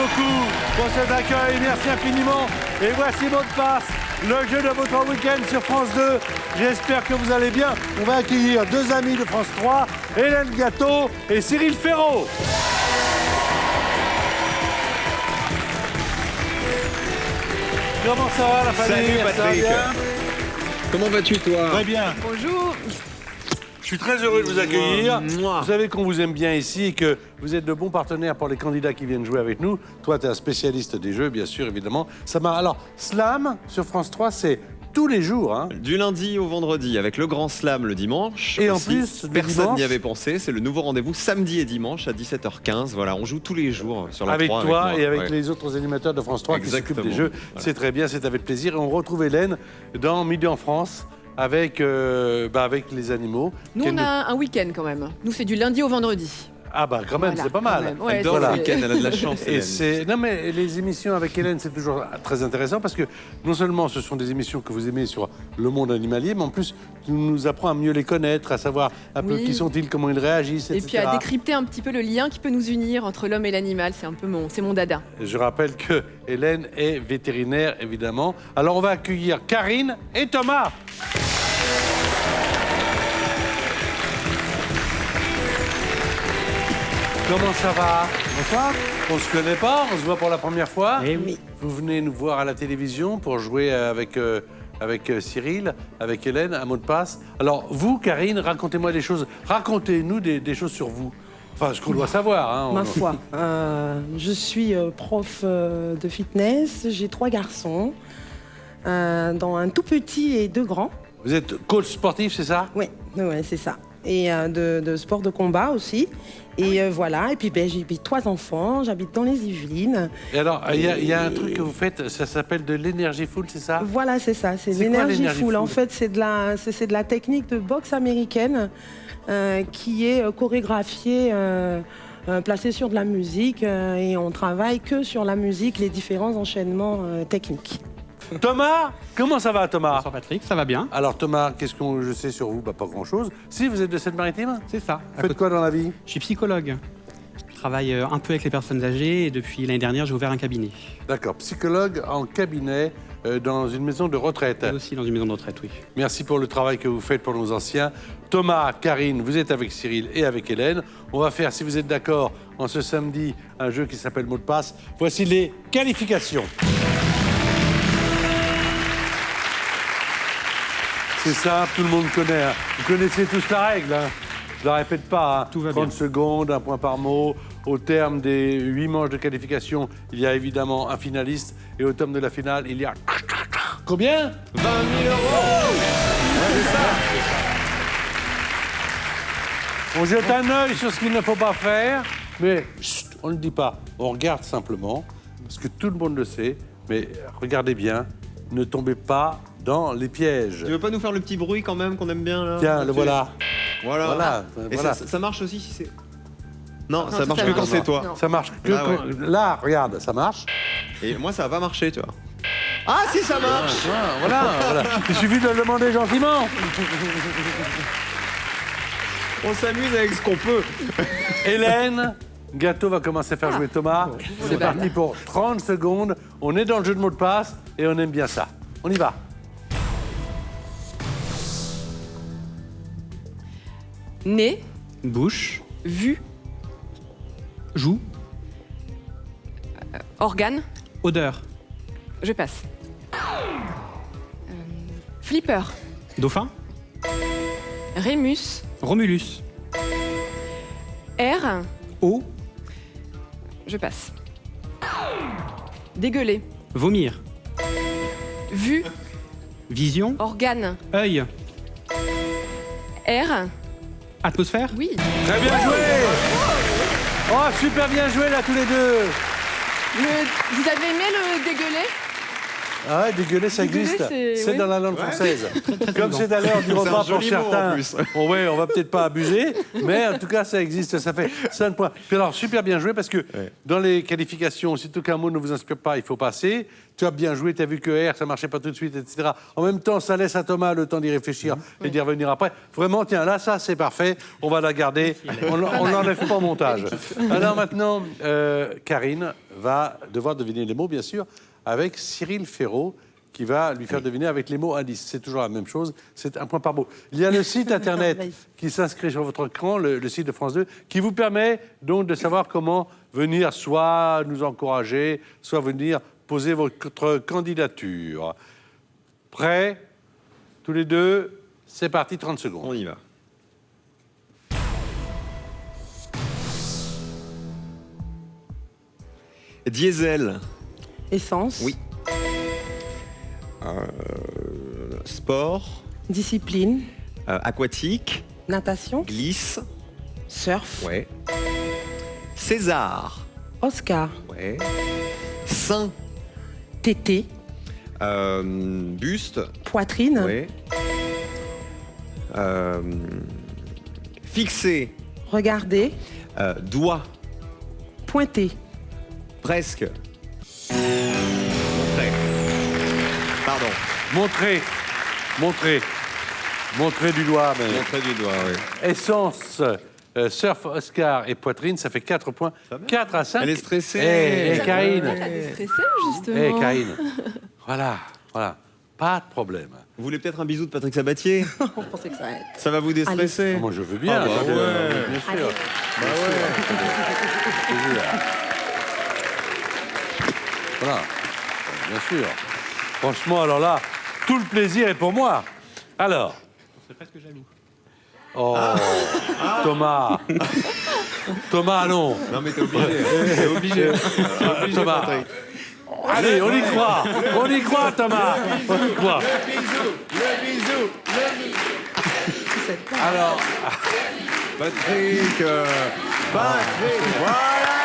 beaucoup pour cet accueil, merci infiniment. Et voici Mot de Passe, le jeu de votre week-end sur France 2. J'espère que vous allez bien. On va accueillir deux amis de France 3, Hélène Gâteau et Cyril Ferraud. Comment ça va la famille? Salut Patrick. Ça va bien? Comment vas-tu toi? Très bien. Bonjour. Je suis très heureux de vous accueillir. Mouah. Vous savez qu'on vous aime bien ici et que vous êtes de bons partenaires pour les candidats qui viennent jouer avec nous. Toi, tu es un spécialiste des jeux, bien sûr, évidemment. Ça m'a... Alors, Slam, sur France 3, c'est tous les jours. Hein. Du lundi au vendredi, avec le grand slam le dimanche. Et en aussi. plus, le personne dimanche- n'y avait pensé. C'est le nouveau rendez-vous samedi et dimanche à 17h15. Voilà, on joue tous les jours sur la Avec 3 toi moi. et avec Ouais. les autres animateurs de France 3 qui s'occupent Exactement. des jeux. Voilà. C'est très bien, c'est avec plaisir. Et on retrouve Hélène dans Midi en France avec, avec les animaux. Nous, Qu'elle on a un week-end quand même. Nous, c'est du lundi au vendredi. Ah bah quand même, Voilà, c'est pas quand mal. même. Ouais, Elle dort Voilà. le week-end, elle a de la chance. Et Hélène. c'est... Non mais les émissions avec Hélène, c'est toujours très intéressant parce que non seulement ce sont des émissions que vous aimez sur le monde animalier, mais en plus, tu nous apprends à mieux les connaître, à savoir un peu Oui. qui sont-ils, comment ils réagissent, Et etc. puis à décrypter un petit peu le lien qui peut nous unir entre l'homme et l'animal. C'est un peu c'est mon dada. Je rappelle que Hélène est vétérinaire, évidemment. Alors on va accueillir Karine et Thomas. Comment ça va? Bonsoir. On se connaît pas, on se voit pour la première fois. Eh oui. Vous venez nous voir à la télévision pour jouer avec Cyril, avec Hélène, un mot de passe. Alors vous, Karine, racontez-moi des choses. Racontez-nous des choses sur vous. Enfin, ce qu'on doit savoir. Hein. Ma foi, je suis prof de fitness, j'ai 3 garçons, dont un tout petit et 2 grands. Vous êtes coach sportif, c'est ça? Oui, ouais, c'est ça. Et de sport de combat aussi. Et voilà, et puis ben, j'ai 3 enfants, j'habite dans les Yvelines. Et alors, il y a un truc que vous faites, ça s'appelle de l'énergie full, c'est ça? Voilà, c'est ça, c'est C'est quoi, l'énergie l'énergie full. En full fait, c'est de la technique de boxe américaine qui est chorégraphiée, placée sur de la musique. Et on travaille que sur la musique, les différents enchaînements techniques. Thomas, comment ça va, Thomas? Bonsoir Patrick, ça va bien? Alors, Thomas, qu'est-ce que je sais sur vous? Bah, pas grand-chose. Si, vous êtes de Seine-Maritime? C'est ça. Vous faites quoi dans la vie? Je suis psychologue. Je travaille un peu avec les personnes âgées et depuis l'année dernière, j'ai ouvert un cabinet. D'accord, psychologue en cabinet dans une maison de retraite. Et aussi dans une maison de retraite, oui. Merci pour le travail que vous faites pour nos anciens. Thomas, Karine, vous êtes avec Cyril et avec Hélène. On va faire, si vous êtes d'accord, en ce samedi, un jeu qui s'appelle Mot de passe. Voici les qualifications. C'est simple, tout le monde connaît. Hein. Vous connaissez tous la règle. Hein. Je la répète pas. Hein. Tout va 30 bien. secondes, un point par mot. Au terme des 8 manches de qualification, il y a évidemment un finaliste. Et au terme de la finale, il y a... Combien? 20 000 euros. On jette un œil sur ce qu'il ne faut pas faire, mais chut, on ne le dit pas. On regarde simplement, parce que tout le monde le sait. Mais regardez bien, ne tombez pas dans les pièges. Tu veux pas nous faire le petit bruit quand même qu'on aime bien là? Tiens, le voilà. Voilà. Voilà, Et voilà. ça marche aussi si c'est... Non, ça ça marche que marche. quand c'est toi. Non. Ça marche que Ah ouais. quand... Là, regarde, ça marche. Et moi, ça va pas marcher, tu vois. Ah si, ça marche. Ah, voilà, voilà. Il suffit de le demander gentiment. On s'amuse avec ce qu'on peut. Hélène, Gâteau va commencer à faire jouer Thomas. C'est parti pour 30 secondes. On est dans le jeu de mots de passe et on aime bien ça. On y va. Nez, Bouche, vue, joue, organe. odeur, Je passe. Flipper, dauphin, Rémus, Romulus, air. eau, Je passe. Dégueuler, vomir, vue, vision, organe, œil, air. atmosphère, Oui. Très bien joué. Oh, super bien joué là tous les deux. Vous avez aimé le dégueuler? Ah ouais, dégueuler, ça Dégueuler, existe. c'est- C'est oui. dans la langue française. Comme c'est à l'heure du C'est un repas pour joli mot, en certains. plus. Bon, ouais, on va peut-être pas abuser, mais en tout cas, ça existe. Ça fait 5 points. Puis alors, super bien joué parce que dans les qualifications, si aucun mot ne vous inspire pas, il faut passer. tu as bien joué, tu as vu que R, ça marchait pas tout de suite, etc. En même temps, ça laisse à Thomas le temps d'y réfléchir et d'y revenir après. Vraiment, tiens, là, ça, c'est parfait. On va la garder. On n'enlève pas au montage. Alors maintenant, Karine va devoir deviner les mots, bien sûr, avec Cyril Ferraud, qui va lui faire deviner avec les mots indices. C'est toujours la même chose, c'est un point par mot. Il y a le site internet qui s'inscrit sur votre écran, le site de France 2, qui vous permet donc de savoir comment venir soit nous encourager, soit venir poser votre candidature. Prêts? Tous les deux? C'est parti, 30 secondes. On y va. Diesel. Essence. Oui. Sport. Discipline. Aquatique. Natation. Glisse. Surf. Ouais. César. Oscar. Ouais. Sein. Tété. Buste. Poitrine. Ouais. Fixé. Regarder. Doigt. Pointer. Presque. Montrer. Pardon. Montrer du doigt. Mais... Montrer du doigt, oui. Essence, surf, Oscar et poitrine, ça fait 4 points. 4 à 5. Elle est stressée. Eh, Karine. Elle est stressée, justement. Eh, Karine. Voilà. Pas de problème. Vous voulez peut-être un bisou de Patrick Sabatier? On pensait que ça allait. Ça va vous déstresser? Moi, je veux bien. Ah bah Bien ouais. sûr. Allez. Bah ouais. Voilà. Bien sûr. Franchement, alors là, tout le plaisir est pour moi. Alors. C'est presque jamais. Oh, Thomas. Thomas, non. Non mais t'es obligé. T'es obligé. T'es obligé, Thomas. Patrick. Allez, on y croit. On y croit, Thomas. On y croit. Le bisou. Alors, Patrick. Patrick. Voilà.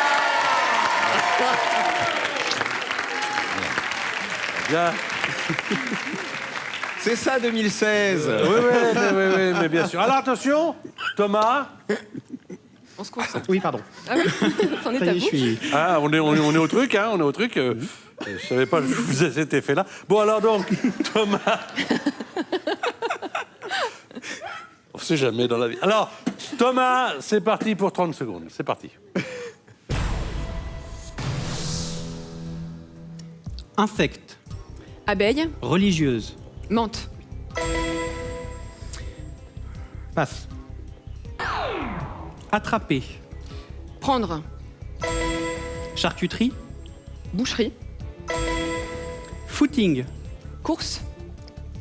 bien. C'est ça 2016. Oui, mais bien sûr. Alors attention, Thomas. On se concentre. Oui, pardon. Ah oui, c'en est Ça à y est, je vous. suis. Ah, on est au truc, hein, on est au truc. Je savais pas que je faisais cet effet-là. Bon, alors donc, Thomas. On sait jamais dans la vie. Alors, Thomas, c'est parti pour 30 secondes. C'est parti. Insecte. Abeille, Religieuse. menthe, Passe. Attraper. prendre, Charcuterie. boucherie, Footing. course,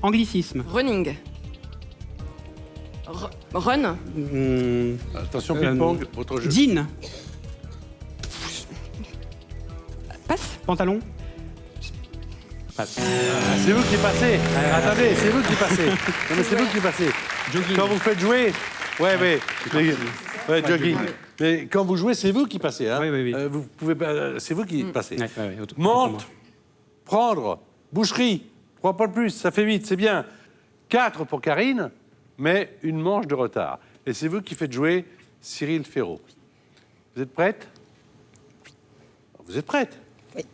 Anglicisme. running, run, Attention, ping-pong, autre jeu. Jean. passe, Pantalon. Passe. Ah, c'est vous qui passez. Attendez, c'est vous qui passez. Non, mais c'est vous qui passez. Jogging. Quand vous faites jouer, jogging. Mais quand vous jouez, c'est vous qui passez. Hein. Oui. Vous pouvez, c'est vous qui passez. Ouais, Monte, prendre, boucherie, 3 pas de plus, ça fait 8, c'est bien. 4 pour Karine, mais une manche de retard. Et c'est vous qui faites jouer Cyril Ferraud. Vous êtes prête? Vous êtes prête? Oui.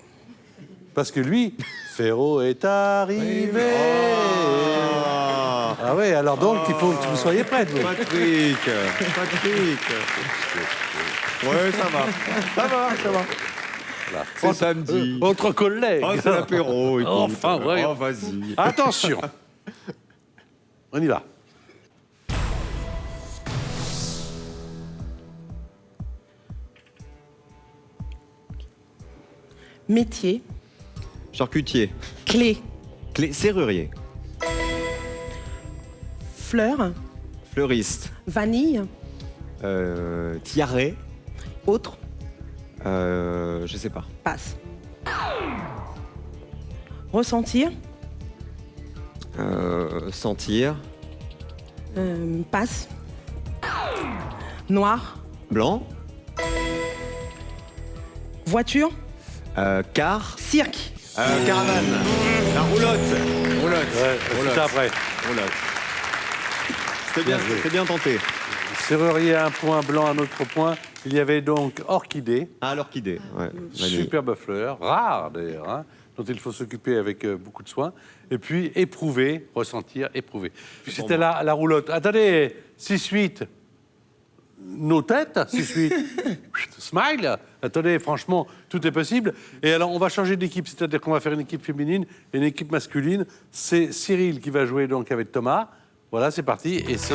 Parce que lui, Ferraud est arrivé. Ah oui, alors donc il faut que vous soyez prête, vous. Patrick. Ouais, ça va. Voilà. C'est samedi. Entre collègues. Oh, c'est l'apéro. écoute. Enfin, ouais. Oh, vas-y. Attention. On y va. Métier. Charcutier. Clé. Clé serrurier. Fleur. Fleuriste. Vanille. Tiaret. Autre. Je sais pas. Passe. Ressentir. Sentir. Passe. Noir. Blanc. Voiture. Car. Cirque. Caravane. La roulotte. Ouais, c'est après. Roulotte. C'était bien tenté. Serrurier, un point, blanc, un autre point. Il y avait donc orchidée, Ah, l'orchidée. Ouais. superbe fleur, rare d'ailleurs, hein, dont il faut s'occuper avec beaucoup de soin. Et puis, éprouver, ressentir, éprouver. Puis c'était la roulotte. Attendez, 6-8. Nos têtes, 6-8. Smile. Attendez, franchement, tout est possible. Et alors, on va changer d'équipe, c'est-à-dire qu'on va faire une équipe féminine et une équipe masculine. C'est Cyril qui va jouer donc avec Thomas. Voilà, c'est parti. Et c'est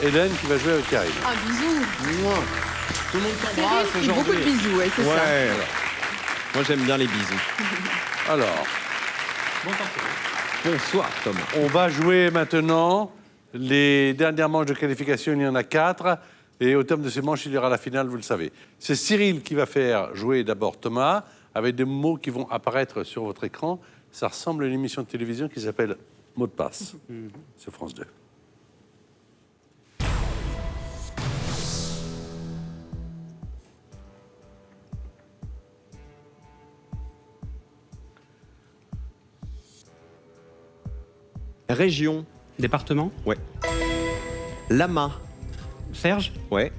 Hélène qui va jouer avec Karine. Un bisou. Tout le monde Cyril s'embrasse fait beaucoup de aujourd'hui. bisous, ouais, c'est ça. Ouais. Moi, j'aime bien les bisous. Alors, Bonsoir, Thomas. on va jouer maintenant les dernières manches de qualification. Il y en a 4. Et au terme de ces manches, il y aura la finale, vous le savez. C'est Cyril qui va faire jouer d'abord Thomas, avec des mots qui vont apparaître sur votre écran. Ça ressemble à une émission de télévision qui s'appelle Mot de passe, sur France 2. Région. Département. Ouais. Lama. Serge. Ouais.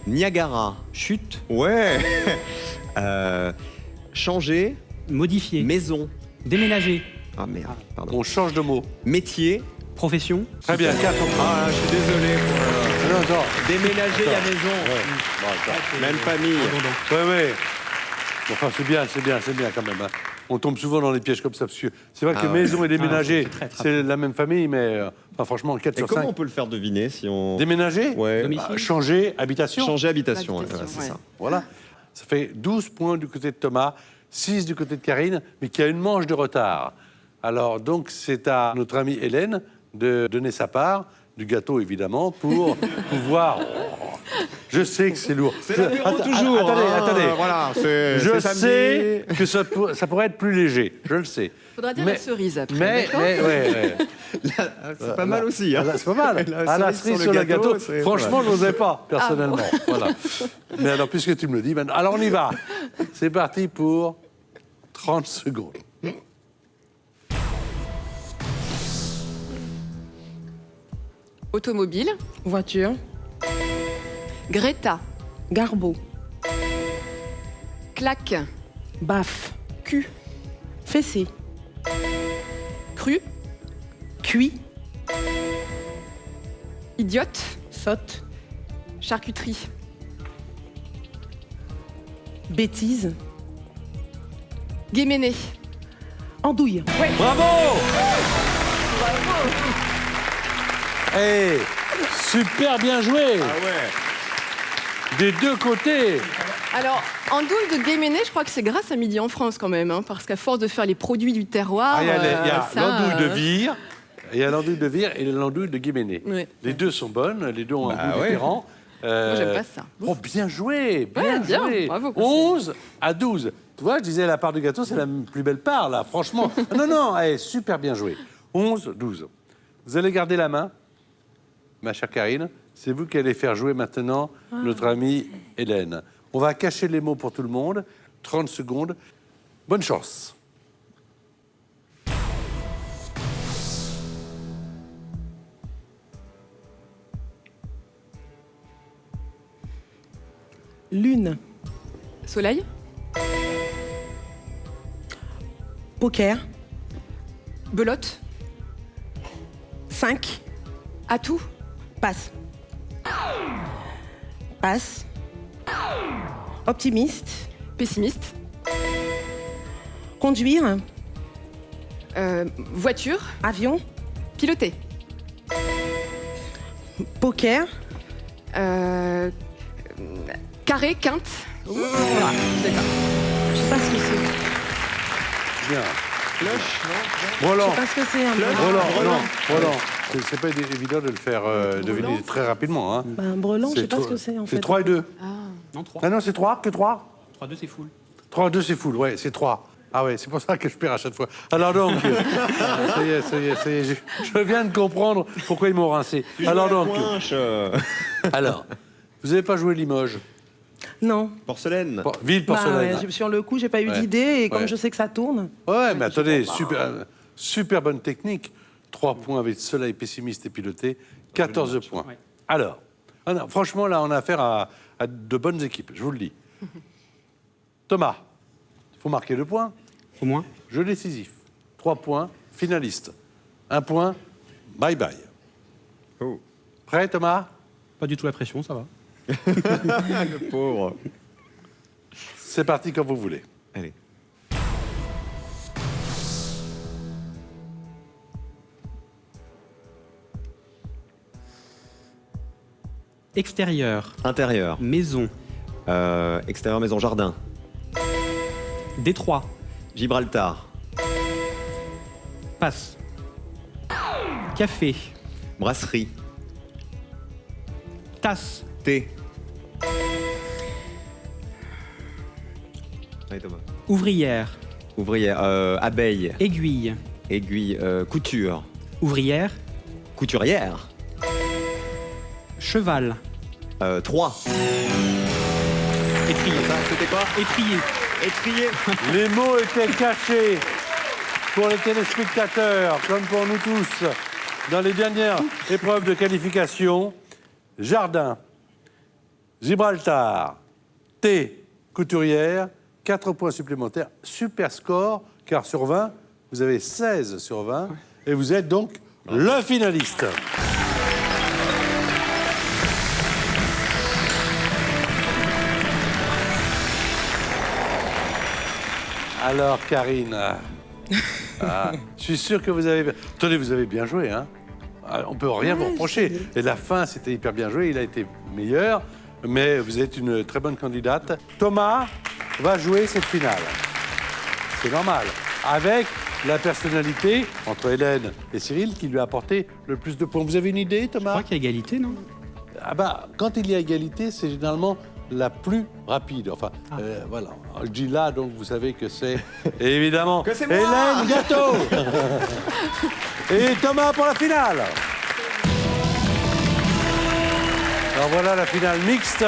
Niagara. Chute. Ouais. Changer. Modifier. Maison. Déménager. Ah merde, pardon. On change de mot. Métier. Profession. Très bien, 4. Ah, je suis désolé. Non, attends. Déménager la maison. Bon, attends. Même famille. Ouais. Enfin, c'est bien quand même. Hein. On tombe souvent dans les pièges comme ça, parce que c'est vrai que Ah ouais. maison et déménager, c'est très c'est la même famille, mais enfin, franchement, 4 Et sur comment 5. on peut le faire deviner si on... Déménager Ouais. Domicile. Changer, habitation. Changer habitation, ouais, Habitation, c'est ouais. ça. Voilà. Ça fait 12 points du côté de Thomas, 6 du côté de Karine, mais qui a une manche de retard. Alors, donc, c'est à notre amie Hélène de donner sa part, du gâteau évidemment, pour pouvoir. Je sais que c'est lourd. toujours. Attendez. Voilà, c'est Je samedi. sais que ça pourrait être plus léger, je le sais. Faudra dire Mais- la cerise après. Mais, d'accord ouais. C'est pas mal aussi. Hein. Là, c'est pas mal. La cerise sur le gâteau, c'est- franchement, je n'osais pas, personnellement. Voilà. Mais alors, puisque tu me le dis maintenant, alors on y va. C'est parti pour 30 secondes. Automobile. Voiture. Greta. Garbo. Claque. Baffe. Cul. Fessé. Cru. Cuit. Idiote. Saute. Charcuterie. Bêtise. Guéméné. Andouille. Bravo! Eh, super bien joué! Ah ouais. Des deux côtés! Alors, andouille de Guéméné, je crois que c'est grâce à Midi en France quand même, hein, parce qu'à force de faire les produits du terroir. Ah, il y a ça, l'andouille de Vire, il y a l'andouille de Vire et l'andouille de Guéméné. Ouais. Les deux sont bonnes, les deux ont un Bah goût ouais. différent. Moi, j'aime pas ça. Oh, bien joué, bien Ouais, bien, joué. bravo. 11 à 12. Tu vois, je disais la part du gâteau, c'est la plus belle part, là, franchement. Non, super bien joué. 11, 12. Vous allez garder la main, ma chère Karine. C'est vous qui allez faire jouer maintenant notre amie Hélène. On va cacher les mots pour tout le monde. 30 secondes. Bonne chance. Lune. Soleil. Poker. Belote. 5. Atout. Passe. Passe. Optimiste. Pessimiste. Conduire. Voiture. Avion. Piloter. Poker. Carré. Quinte. Voilà, d'accord. Je sais pas ce que c'est. Bien. Cloche, non Roland. Je sais pas ce que c'est. Un brelan. Roland. C'est pas évident de le faire deviner très rapidement. Hein. Bah, un brelan, je sais pas trop- ce que c'est en fait. C'est 3 et 2. Non, 3. Ah non, c'est 3, que 3 3-2, c'est full. 3 et 2, c'est full, ouais, c'est 3. Ah ouais, c'est pour ça que je perds à chaque fois. Alors donc, ça y est, je viens de comprendre pourquoi ils m'ont rincé. Alors donc, alors, vous n'avez pas joué Limoges, Non. Porcelaine. ville Bah, porcelaine. ouais, sur le coup, j'ai pas eu Ouais. d'idée et comme Ouais. je sais que ça tourne. Ouais, mais attendez, super bonne technique. 3 points avec soleil pessimiste et piloté, 14 points. Ouais. Alors, non, franchement, là, on a affaire à de bonnes équipes, je vous le dis. Thomas, il faut marquer le point. Au moins. Jeu décisif. 3 points, finaliste. 1 point, bye bye. Oh. Prêt, Thomas? Pas du tout la pression, ça va. Le pauvre. C'est parti quand vous voulez. Allez. Extérieur. Intérieur. Maison. Extérieur, maison, jardin. Détroit. Gibraltar. Passe. Café. Brasserie. Tasse. Thé. Allez, Thomas. Ouvrière. Ouvrière. Abeille. Aiguille. Aiguille. Couture. Ouvrière. Couturière. Cheval. 3. Étrier. Ça, c'était quoi? Étrier. Étrier. Les mots étaient cachés pour les téléspectateurs, comme pour nous tous, dans les dernières épreuves de qualification. Jardin, Gibraltar, thé, couturière, 4 points supplémentaires. Super score, car sur 20, vous avez 16 sur 20, et vous êtes donc le finaliste. Alors, Karine, je suis sûr que vous avez... Attendez, vous avez bien joué, hein? On peut rien vous reprocher. Et la fin, c'était hyper bien joué, il a été meilleur, mais vous êtes une très bonne candidate. Thomas va jouer cette finale. C'est normal. Avec la personnalité, entre Hélène et Cyril, qui lui a apporté le plus de points. Vous avez une idée, Je Thomas? crois qu'il y a égalité, non? Ah bah, quand il y a égalité, c'est généralement la plus rapide. Enfin, voilà. Je dis là, donc vous savez que c'est évidemment Que c'est moi. Hélène Gâteau. Et Thomas pour la finale. Alors voilà la finale mixte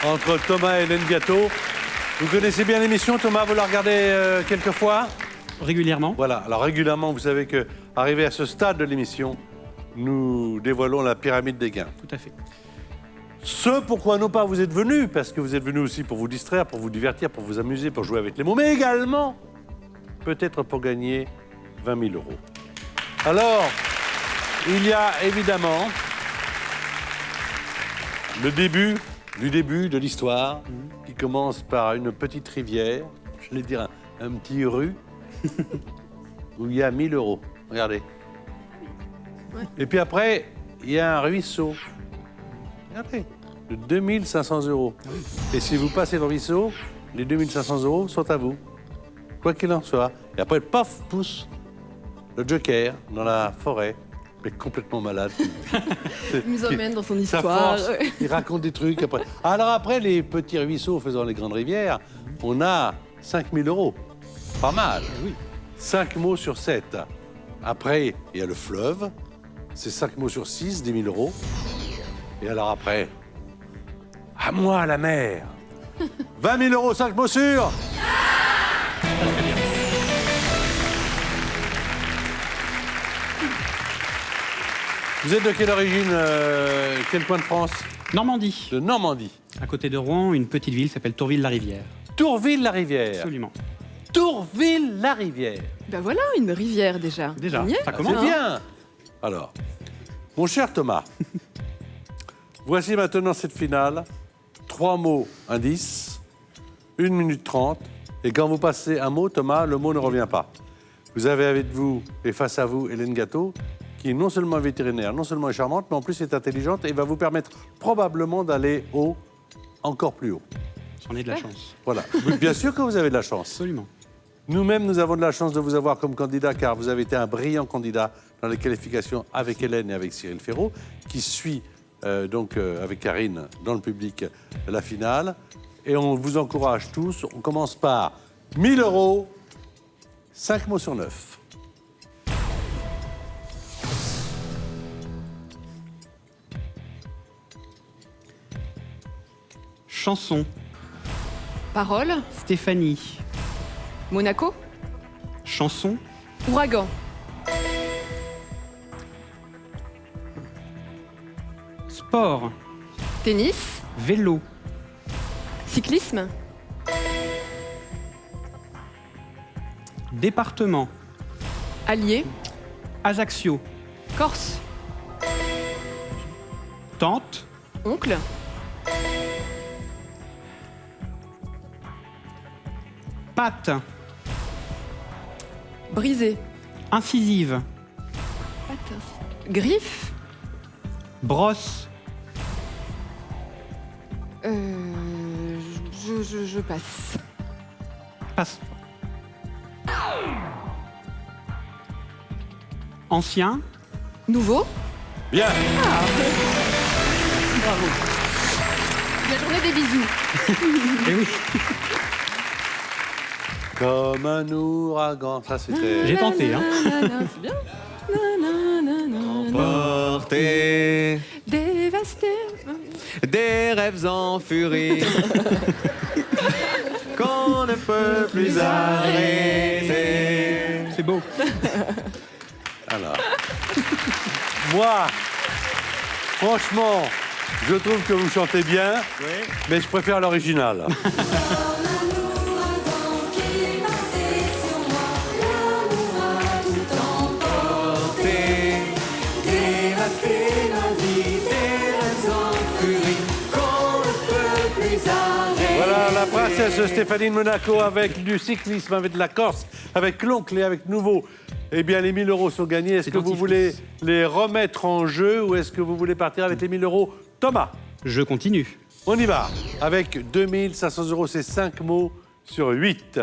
entre Thomas et Hélène Gâteau. Vous connaissez bien l'émission, Thomas, vous la regardez quelques fois? Régulièrement. Voilà, alors régulièrement, vous savez que arrivé à ce stade de l'émission, nous dévoilons la pyramide des gains. Tout à fait. Ce pourquoi non pas vous êtes venus, parce que vous êtes venus aussi pour vous distraire, pour vous divertir, pour vous amuser, pour jouer avec les mots, mais également peut-être pour gagner 20 000 euros. Alors, il y a évidemment le début de l'histoire qui commence par une petite rivière, je vais dire un petit rue, où il y a 1000 euros. Regardez. Et puis après, il y a un ruisseau. Regardez, de 2500 euros. Et si vous passez le ruisseau, les 2500 euros sont à vous. Quoi qu'il en soit. Et après, paf, pousse le joker dans la forêt, mais complètement malade. Il nous emmène dans son Sa histoire. force, il raconte des trucs. Après. Alors après, les petits ruisseaux faisant les grandes rivières, on a 5000 euros. Pas mal. 5 mots sur 7. Après, il y a le fleuve. C'est 5 mots sur 6, 10 000 euros. Et alors après, à moi la mer. 20 000 euros, 5 mots sur. Vous êtes de quelle origine, quel coin de France? Normandie. De Normandie. À côté de Rouen, une petite ville s'appelle Tourville-la-Rivière. Tourville-la-Rivière. Absolument. Tourville-la-Rivière. Ben voilà, une rivière déjà. Déjà, On y est ça C'est commence. bien. Alors, mon cher Thomas, voici maintenant cette finale. 3 mots indices, 1 minute 30. Et quand vous passez un mot, Thomas, le mot ne revient pas. Vous avez avec vous et face à vous Hélène Gâteau, qui est non seulement vétérinaire, non seulement est charmante, mais en plus est intelligente et va vous permettre probablement d'aller haut, encore plus haut. J'en ai de la chance. Voilà. Bien sûr que vous avez de la chance. Absolument. Nous-mêmes, nous avons de la chance de vous avoir comme candidat, car vous avez été un brillant candidat dans les qualifications avec Hélène et avec Cyril Ferraud, qui suit avec Karine dans le public la finale. Et on vous encourage tous. On commence par 1000 euros, 5 mots sur 9. Chanson. Parole, Stéphanie. Monaco, Chanson. ouragan, Sport. tennis, Vélo. cyclisme, Département. Allié. Ajaccio. Corse. Tante. Oncle. Patte. Brisé. Incisive. Griffe. Brosse. Je passe. Passe. Ancien. Nouveau. Bien. Bravo. La journée des bisous. Eh oui. Comme un ouragan. Ça, c'était... J'ai tenté, hein. C'est bien. Porter Dévasté. des rêves en furie qu'on ne peut plus arrêter. C'est beau. Alors. Moi, franchement, je trouve que vous chantez bien, mais je préfère l'original. Voilà la princesse Stéphanie de Monaco avec du cyclisme, avec de la Corse, avec l'oncle et avec Nouveau. Eh bien, les 1000 euros sont gagnés. Est-ce C'est que vous dentifrice. voulez les remettre en jeu ou est-ce que vous voulez partir avec les 1000 euros? Thomas, Je continue. on y va. Avec 2500 euros, c'est 5 mots sur 8.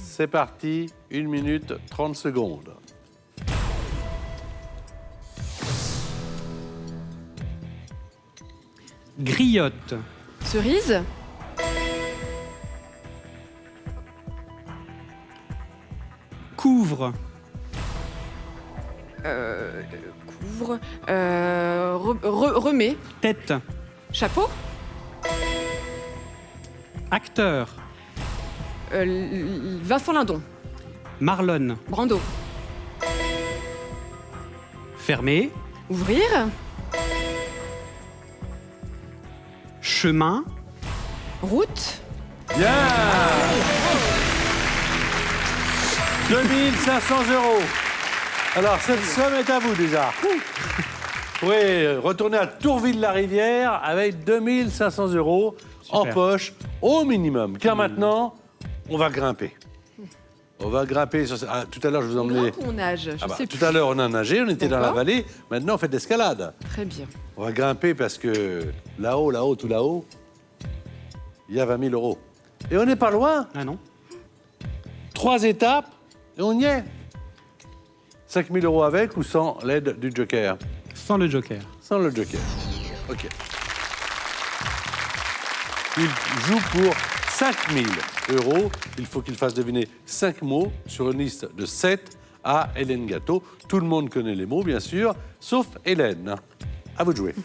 C'est parti, 1 minute 30 secondes. Griotte. Cerise. Couvre. Couvre. Remet. Tête. Chapeau. Acteur. Vincent Lindon. Marlonne. Brando. Fermé. Ouvrir. Chemin. Route. Bien 2500 euros. Alors, cette somme est à vous déjà. Vous pourrez retourner à Tourville-la-Rivière avec 2500 euros en Super. poche au minimum. Car maintenant, on va grimper. On va grimper. Tout à l'heure, je vous On emmenais. grimpe ou on nage. Je sais Tout plus. à l'heure, on a nagé, on était dans la D'accord. vallée. Maintenant, on fait de l'escalade. Très bien. On va grimper parce que là-haut, tout là-haut, il y a 20 000 euros. Et on n'est pas loin. Ah non. 3 étapes et on y est. 5 000 euros avec ou sans l'aide du joker? Sans le joker. Sans le joker. OK. Il joue pour 5 000 euros. Il faut qu'il fasse deviner 5 mots sur une liste de 7 à Hélène Gâteau. Tout le monde connaît les mots, bien sûr, sauf Hélène. À vous de jouer.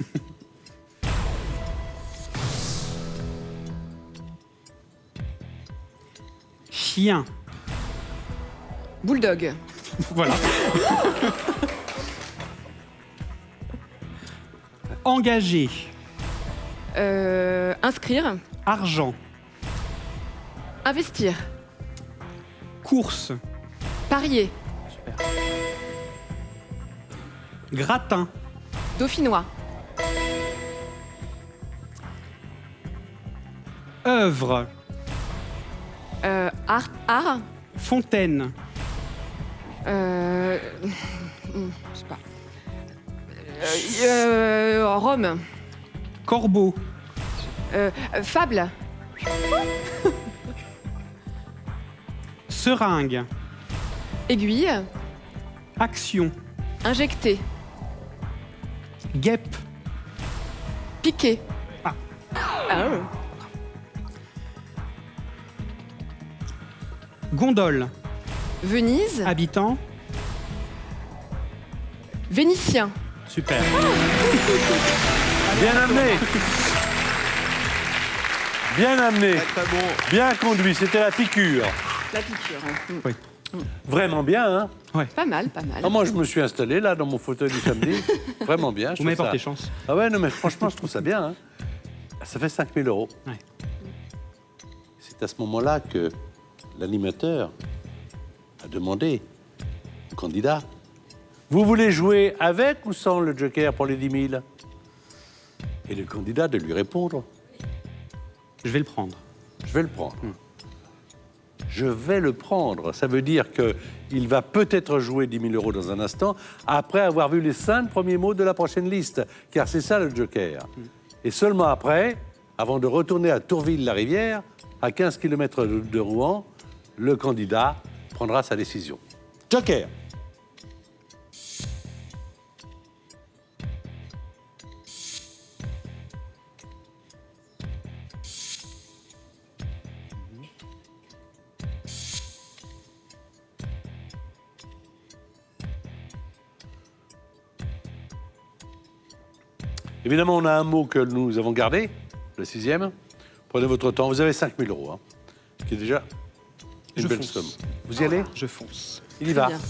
Chien. Bulldog. Voilà. Engagé. Inscrire. Argent. Investir. Course. Parier. Gratin. Dauphinois. Œuvre. Art. Fontaine. Je sais pas. Rome. Corbeau. Fable. Seringue. Aiguille. Action. Injecter. Guêpe. Piquer. Ah. Gondole. Venise. Habitant. Vénitien. Super. Bien amené. Bien amené. Très bon. Bien conduit. C'était la piqûre. La piqûre. Oui. Vraiment bien, hein? Pas mal, pas mal. Ah, moi, je me suis installé là dans mon fauteuil du samedi. Vraiment bien. Vous m'avez trouve porté ça- chance. Ah ouais, non, mais franchement, je trouve ça bien. Hein. Ça fait 5 000 euros. Ouais. C'est à ce moment-là que l'animateur à demander au candidat. Vous voulez jouer avec ou sans le joker pour les 10 000? Et le candidat de lui répondre, Je vais le prendre. je vais le prendre. Je vais le prendre. Ça veut dire qu'il va peut-être jouer 10 000 € dans un instant, après avoir vu les 5 premiers mots de la prochaine liste, car c'est ça le joker. Et seulement après, avant de retourner à Tourville-la-Rivière, à 15 km de Rouen, le candidat prendra sa décision. Joker. Évidemment, on a un mot que nous avons gardé, le 6e. Prenez votre temps. Vous avez 5 000 €, qui est déjà une Je belle fonce. somme. Vous y allez? Je fonce. Il y va. Bien.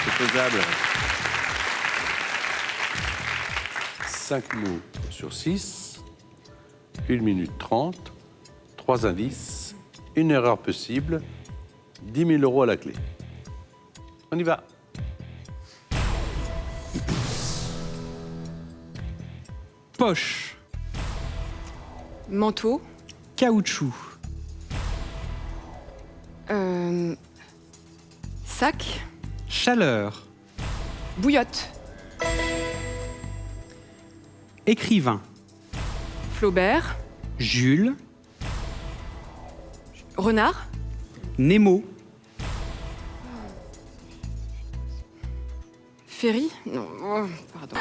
C'est faisable. 5 mots sur 6, 1 minute 30, 3 indices, une erreur possible, 10 000 € à la clé. On y va. Poche. Manteau. Caoutchouc. Sac. Chaleur. Bouillotte. Écrivain. Flaubert. Jules. Renard. Nemo. Ferry. Non, oh, pardon.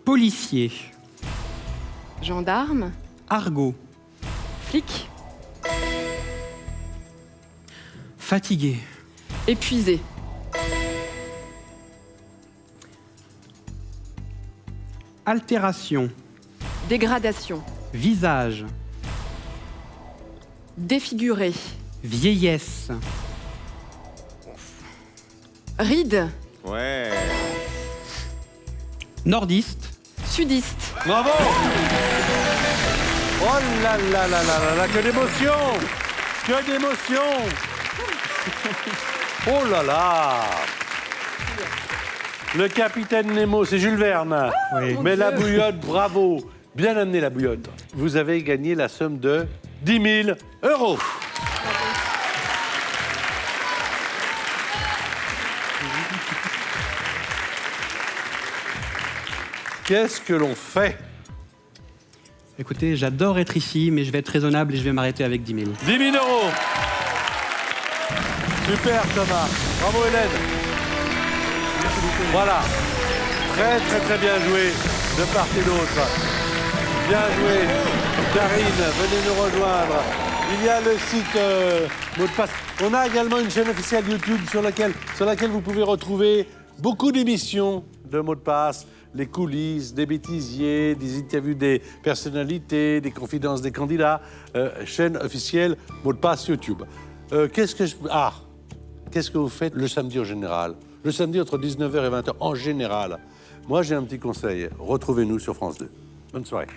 Policier. Gendarme. Argot. Flic. Fatigué. Épuisé. Altération. Dégradation. Visage. Défiguré. Vieillesse. Ride. Ouais. Nordiste. Sudiste. Bravo! Oh là là là là là là, que d'émotion! Que d'émotion! Oh là là! Le capitaine Nemo, c'est Jules Verne. Oui. Mais la bouillotte, bravo! Bien amené la bouillotte. Vous avez gagné la somme de 10 000 €. Qu'est-ce que l'on fait? Écoutez, j'adore être ici, mais je vais être raisonnable et je vais m'arrêter avec 10 000. 10 000 €. Super Thomas. Bravo Hélène. Voilà. Très très très bien joué de part et d'autre. Bien joué. Karine, venez nous rejoindre. Il y a le site mot de passe. On a également une chaîne officielle YouTube sur laquelle vous pouvez retrouver beaucoup d'émissions de mots de passe, les coulisses, des bêtisiers, des interviews des personnalités, des confidences des candidats. Chaîne officielle mot de passe YouTube. Qu'est-ce que vous faites le samedi en général? Le samedi entre 19h et 20h en général. Moi, j'ai un petit conseil. Retrouvez-nous sur France 2. Bonne soirée.